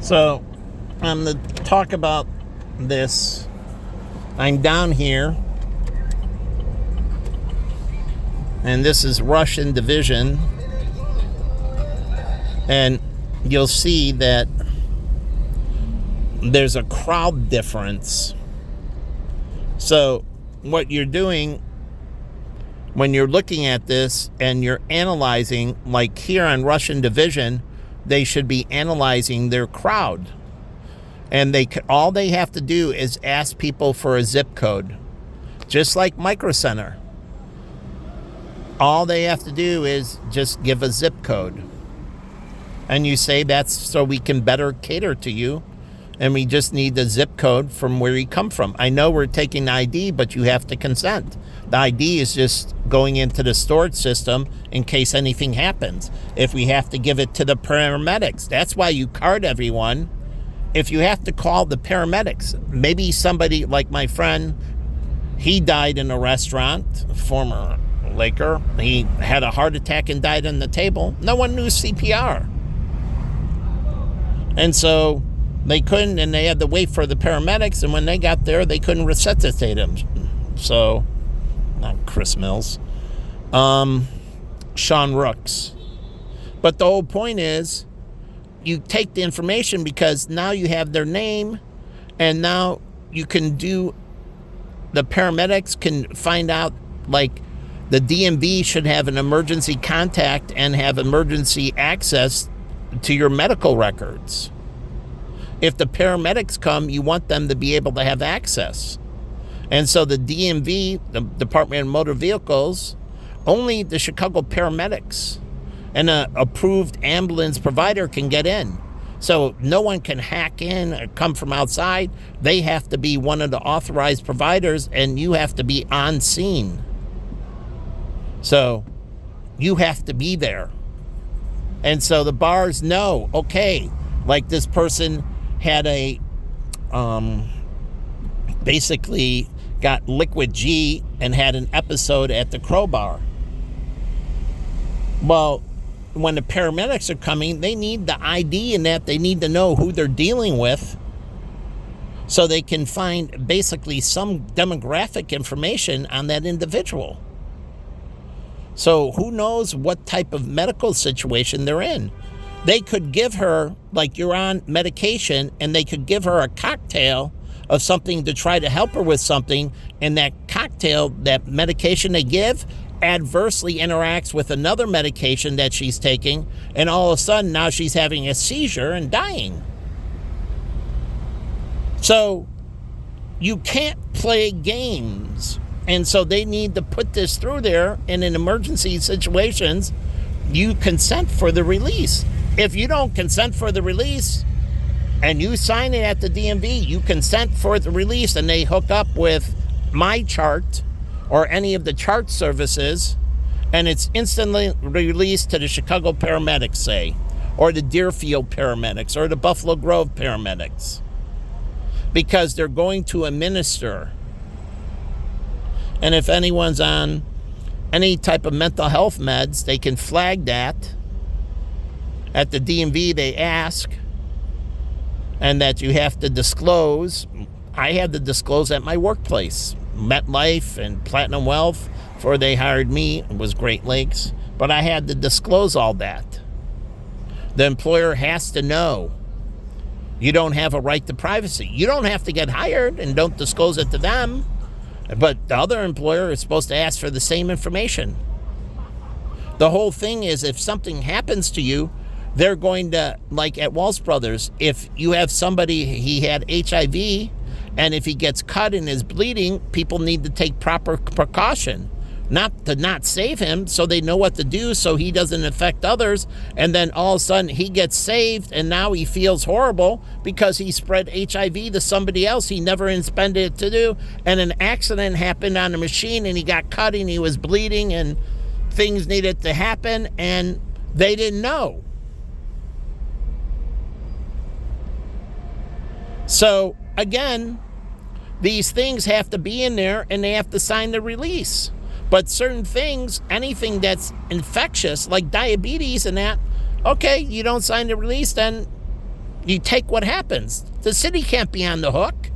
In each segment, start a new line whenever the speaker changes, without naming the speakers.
So I'm going to talk about this. I'm down here, and this is Russian division, and you'll see that there's a crowd difference. So what you're doing when you're looking at this and you're analyzing, like here on Russian division, they should be analyzing their crowd. And all they have to do is ask people for a zip code. Just like Micro Center. All they have to do is just give a zip code. And you say that's so we can better cater to you. And we just need the zip code from where you come from. I know we're taking the ID, but you have to consent. The ID is just going into the storage system in case anything happens. If we have to give it to the paramedics, that's why you card everyone. If you have to call the paramedics, maybe somebody like my friend, he died in a restaurant, former Laker. He had a heart attack and died on the table. No one knew CPR. And so they couldn't, and they had to wait for the paramedics, and when they got there, they couldn't resuscitate him. So, not Chris Mills. Sean Rooks. But the whole point is, you take the information because now you have their name, and now you can do, the paramedics can find out, like, the DMV should have an emergency contact and have emergency access to your medical records. If the paramedics come, you want them to be able to have access. And so the DMV, the Department of Motor Vehicles, only the Chicago paramedics and an approved ambulance provider can get in. So no one can hack in or come from outside. They have to be one of the authorized providers, and you have to be on scene. So you have to be there. And so the bars know, okay, like this person had basically got Liquid G and had an episode at the Crowbar. Well, when the paramedics are coming, they need the ID, and that they need to know who they're dealing with so they can find basically some demographic information on that individual. So who knows what type of medical situation they're in. They could give her, like you're on medication, and they could give her a cocktail of something to try to help her with something, and that cocktail, that medication they give, adversely interacts with another medication that she's taking, and all of a sudden now she's having a seizure and dying. So you can't play games. And so they need to put this through there, and in emergency situations, you consent for the release. If you don't consent for the release and you sign it at the DMV, you consent for the release, and they hook up with MyChart or any of the chart services, and it's instantly released to the Chicago paramedics, say, or the Deerfield paramedics, or the Buffalo Grove paramedics, because they're going to administer. And if anyone's on any type of mental health meds, they can flag that. At the DMV, they ask, and that you have to disclose. I had to disclose at my workplace. MetLife and Platinum Wealth, before they hired me, it was Great Lakes. But I had to disclose all that. The employer has to know. You don't have a right to privacy. You don't have to get hired and don't disclose it to them. But the other employer is supposed to ask for the same information. The whole thing is, if something happens to you, they're going to, like at Walsh Brothers, if you have somebody, he had HIV, and if he gets cut and is bleeding, people need to take proper precaution. Not to not save him, so they know what to do so he doesn't affect others, and then all of a sudden he gets saved, and now he feels horrible because he spread HIV to somebody else he never intended it to do, and an accident happened on the machine, and he got cut, and he was bleeding, and things needed to happen, and they didn't know. So, again, these things have to be in there, and they have to sign the release. But certain things, anything that's infectious, like diabetes and that, okay, you don't sign the release, then you take what happens. The city can't be on the hook.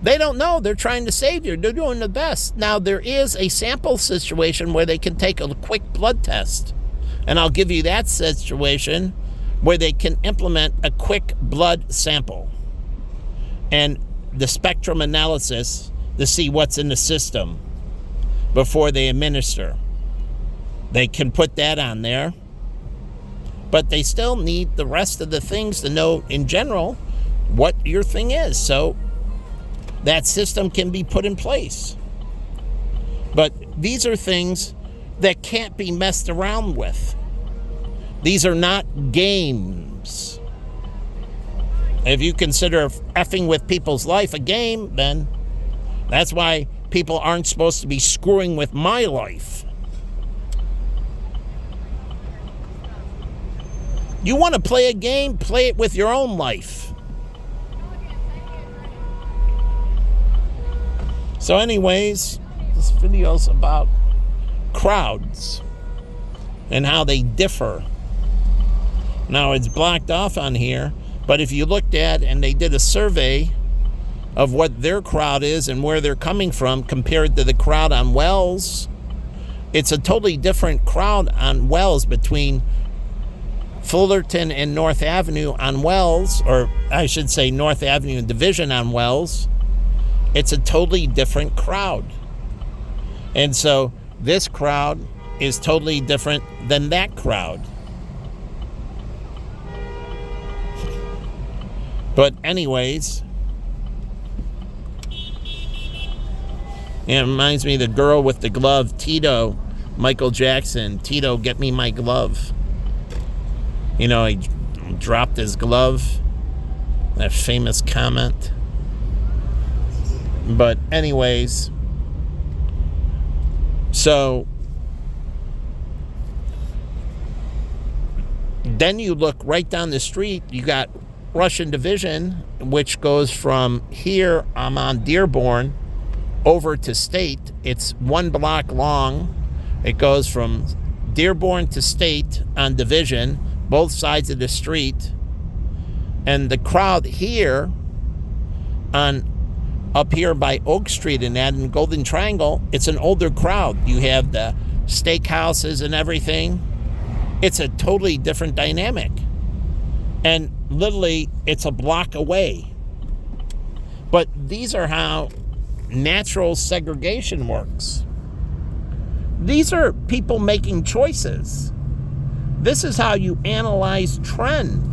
They don't know. They're trying to save you. They're doing the best. Now, there is a sample situation where they can take a quick blood test. And I'll give you that situation where they can implement a quick blood sample and the spectrum analysis to see what's in the system before they administer. They can put that on there. But they still need the rest of the things to know in general what your thing is. So that system can be put in place. But these are things that can't be messed around with. These are not games. If you consider effing with people's life a game, then that's why people aren't supposed to be screwing with my life. You want to play a game? Play it with your own life. So anyways, this video's about crowds and how they differ. Now, it's blocked off on here, but if you looked at and they did a survey of what their crowd is and where they're coming from compared to the crowd on Wells, it's a totally different crowd on Wells between Fullerton and North Avenue on Wells, or I should say North Avenue and Division on Wells. It's a totally different crowd. And so this crowd is totally different than that crowd. But anyways, it reminds me of the girl with the glove, Tito, Michael Jackson. Tito, get me my glove. You know, he dropped his glove. That famous comment. But anyways, so then you look right down the street, you got Russian Division, which goes from here, I'm on Dearborn, over to State. It's 1 block long. It goes from Dearborn to State on Division, both sides of the street. And the crowd here up here by Oak Street and that in Golden Triangle, it's an older crowd. You have the steakhouses and everything. It's a totally different dynamic. And literally, it's a block away. But these are how natural segregation works. These are people making choices. This is how you analyze trend.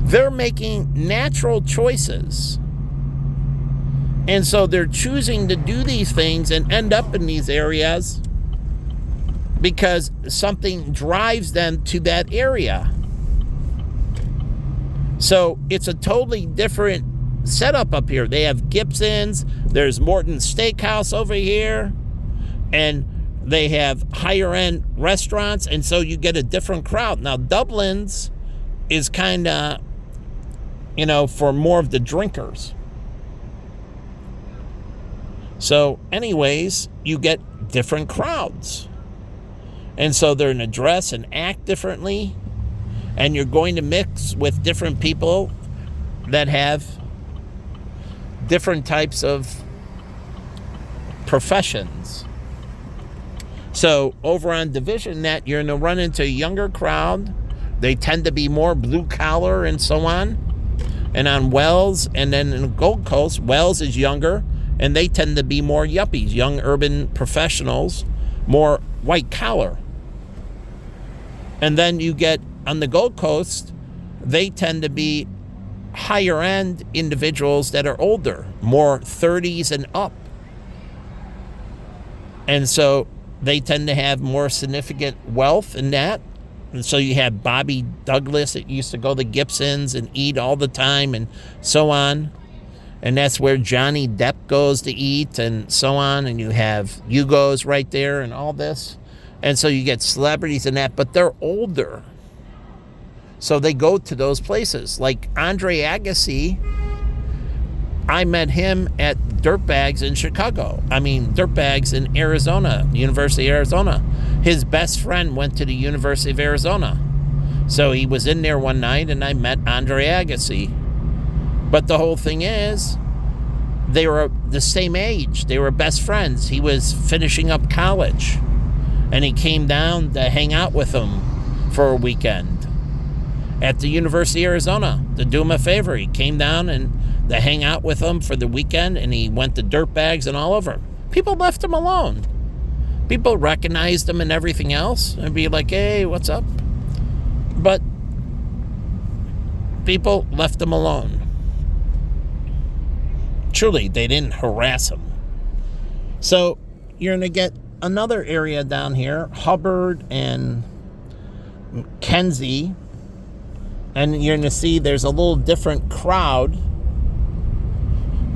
They're making natural choices. And so they're choosing to do these things and end up in these areas because something drives them to that area. So it's a totally different setup up here. They have Gibson's, there's Morton's Steakhouse over here, and they have higher end restaurants, and so you get a different crowd. Now, Dublin's is kind of, for more of the drinkers. So anyways, you get different crowds. And so they're going to dress and act differently. And you're going to mix with different people that have different types of professions. So over on Division Net, you're going to run into a younger crowd. They tend to be more blue collar and so on. And on Wells and then in the Gold Coast, Wells is younger. And they tend to be more yuppies, young urban professionals, more white collar. And then you get on the Gold Coast, they tend to be higher end individuals that are older, more 30s and up. And so they tend to have more significant wealth in that. And so you have Bobby Douglas that used to go to Gibson's and eat all the time and so on. And that's where Johnny Depp goes to eat and so on. And you have Hugo's right there and all this. And so you get celebrities in that, but they're older. So they go to those places. Like Andre Agassi, I met him at Dirtbags in Chicago. Dirtbags in Arizona, University of Arizona. His best friend went to the University of Arizona. So he was in there one night, and I met Andre Agassi. But the whole thing is, they were the same age. They were best friends. He was finishing up college, and he came down to hang out with him for a weekend at the University of Arizona to do him a favor. He came down and to hang out with him for the weekend, and he went to Dirtbags and all over. People left him alone. People recognized him and everything else and be like, hey, what's up? But people left him alone. Truly, they didn't harass him. So you're going to get another area down here, Hubbard and Kenzie, and you're going to see there's a little different crowd,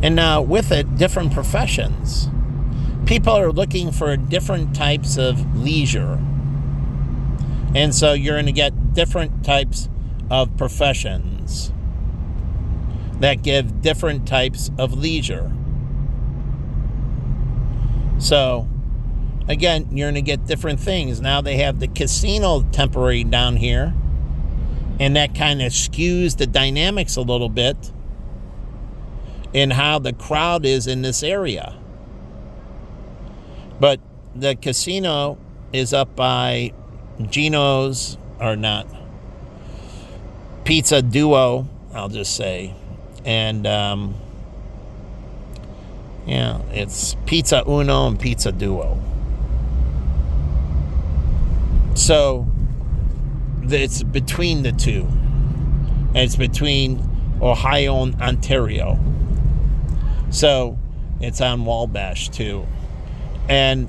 and now with it, different professions. People are looking for different types of leisure, and so you're going to get different types of professions that give different types of leisure. So again, you're going to get different things. Now they have the casino temporary down here, and that kind of skews the dynamics a little bit in how the crowd is in this area. But the casino is up by Gino's, or not, Pizza Duo, I'll just say. And, yeah, it's Pizza Uno and Pizza Duo. So it's between the two. And it's between Ohio and Ontario. So it's on Wabash too. And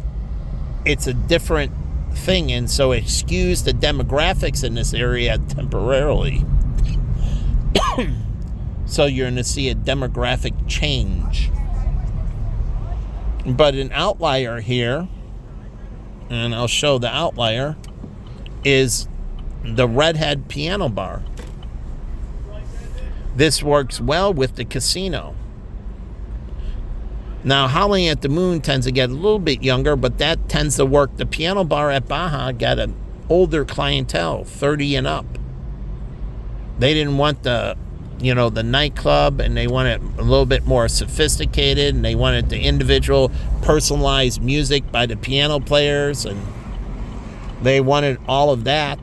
it's a different thing, and so it skews the demographics in this area temporarily. So you're going to see a demographic change. But an outlier here, and I'll show the outlier, is the Redhead Piano Bar. This works well with the casino. Now, Howling at the Moon tends to get a little bit younger, but that tends to work. The piano bar at Baja got an older clientele, 30 and up. They didn't want the nightclub, and they wanted a little bit more sophisticated, and they wanted the individual personalized music by the piano players, and they wanted all of that.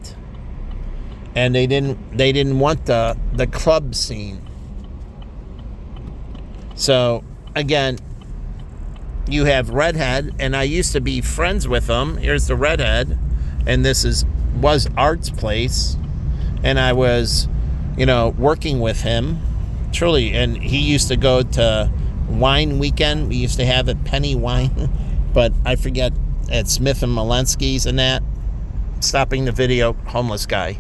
And they didn't want the club scene. So again, you have Redhead, and I used to be friends with him. Here's the Redhead, and this was Art's place, and I was, working with him, truly. And he used to go to Wine Weekend. We used to have at Penny Wine, but I forget, at Smith and Molensky's and that. Stopping the video, homeless guy.